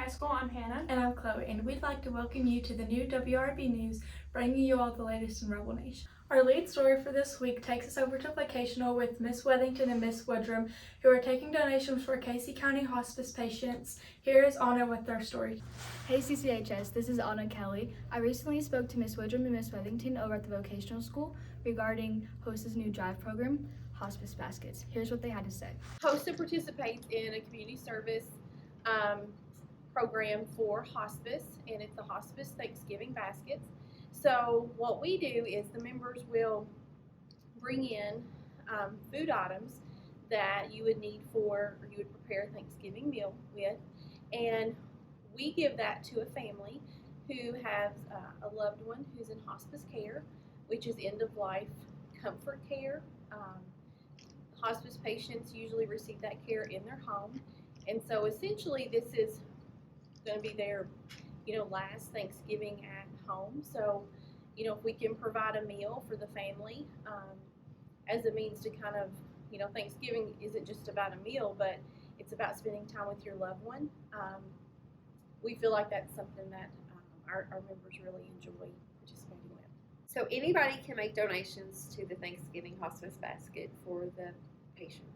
High School. I'm Hannah. And I'm Chloe, and we'd like to welcome you to the new WREB News, bringing you all the latest in Rebel Nation. Our lead story for this week takes us over to Vocational with Miss Wethington and Miss Woodrum, who are taking donations for Casey County hospice patients. Here is Anna with their story. Hey CCHS, this is Anna Kelly. I recently spoke to Miss Woodrum and Miss Wethington over at the vocational school regarding HOST's new drive program, Hospice Baskets. Here's what they had to say. HOSTA participates in a community service program for hospice, and it's the Hospice Thanksgiving Baskets. So what we do is the members will bring in food items that you would need or you would prepare a Thanksgiving meal with, and we give that to a family who has a loved one who's in hospice care, which is end-of-life comfort care. Hospice patients usually receive that care in their home, and so essentially this is going to be their last Thanksgiving at home. So if we can provide a meal for the family as a means to kind of, Thanksgiving isn't just about a meal, but it's about spending time with your loved one. We feel like that's something that our members really enjoy participating with. So anybody can make donations to the Thanksgiving Hospice Basket for the patients.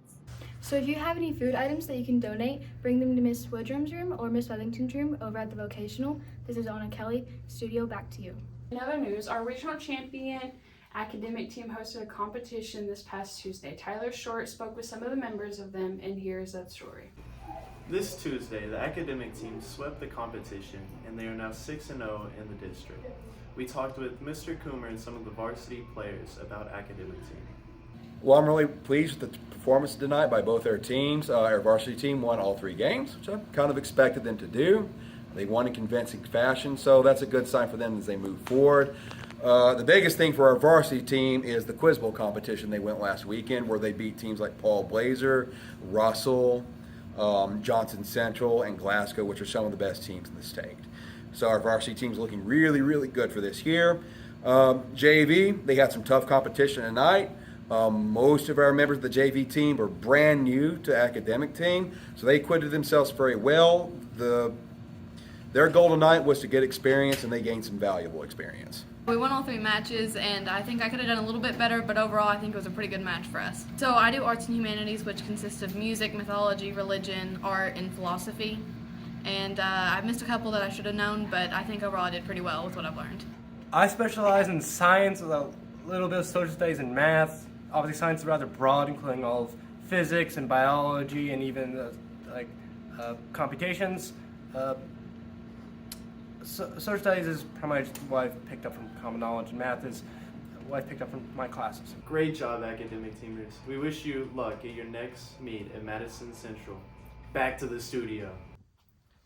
So if you have any food items that you can donate, bring them to Miss Woodrum's room or Miss Wethington's room over at the vocational. This is Anna Kelly. Studio, back to you. In other news, our regional champion academic team hosted a competition this past Tuesday. Tyler Short spoke with some of the members of them, and here's that story. This Tuesday, the academic team swept the competition, and they are now 6-0 in the district. We talked with Mr. Coomer and some of the varsity players about academic team. Well, I'm really pleased with the performance tonight by both our teams. Our varsity team won all 3 games, which I kind of expected them to do. They won in convincing fashion, so that's a good sign for them as they move forward. The biggest thing for our varsity team is the Quiz Bowl competition they went last weekend, where they beat teams like Paul Blazer, Russell, Johnson Central, and Glasgow, which are some of the best teams in the state. So our varsity team's looking really, really good for this year. JV, they had some tough competition tonight. Most of our members of the JV team were brand new to academic team, so they acquitted themselves very well. Their goal tonight was to get experience, and they gained some valuable experience. We won all 3 matches, and I think I could have done a little bit better, but overall I think it was a pretty good match for us. So I do arts and humanities, which consists of music, mythology, religion, art, and philosophy. And I've missed a couple that I should have known, but I think overall I did pretty well with what I've learned. I specialize in science with a little bit of social studies and math. Obviously science is rather broad, including all of physics and biology and even computations. Social studies is pretty much what I've picked up from common knowledge, and math is what I've picked up from my classes. Great job, academic teamers. We wish you luck at your next meet at Madison Central. Back to the studio.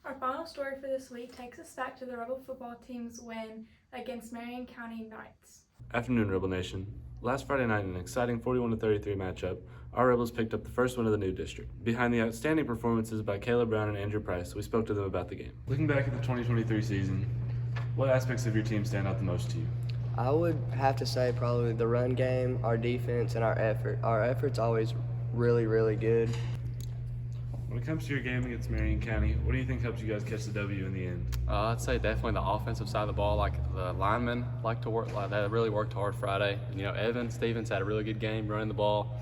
Our final story for this week takes us back to the Rebel football team's win against Marion County Knights. Afternoon, Rebel Nation. Last Friday night, in an exciting 41-33 matchup, our Rebels picked up the first win of the new district. Behind the outstanding performances by Caleb Brown and Andrew Price, we spoke to them about the game. Looking back at the 2023 season, what aspects of your team stand out the most to you? I would have to say probably the run game, our defense, and our effort. Our effort's always really, really good. When it comes to your game against Marion County, what do you think helped you guys catch the W in the end? I'd say definitely the offensive side of the ball. Like the linemen like to work. They really worked hard Friday. Evan Stevens had a really good game running the ball.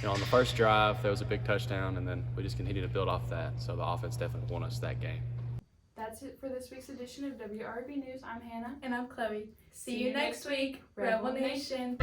On the first drive, there was a big touchdown, and then we just continued to build off that. So the offense definitely won us that game. That's it for this week's edition of WREB News. I'm Hannah. And I'm Chloe. See you next week, Rebel Nation.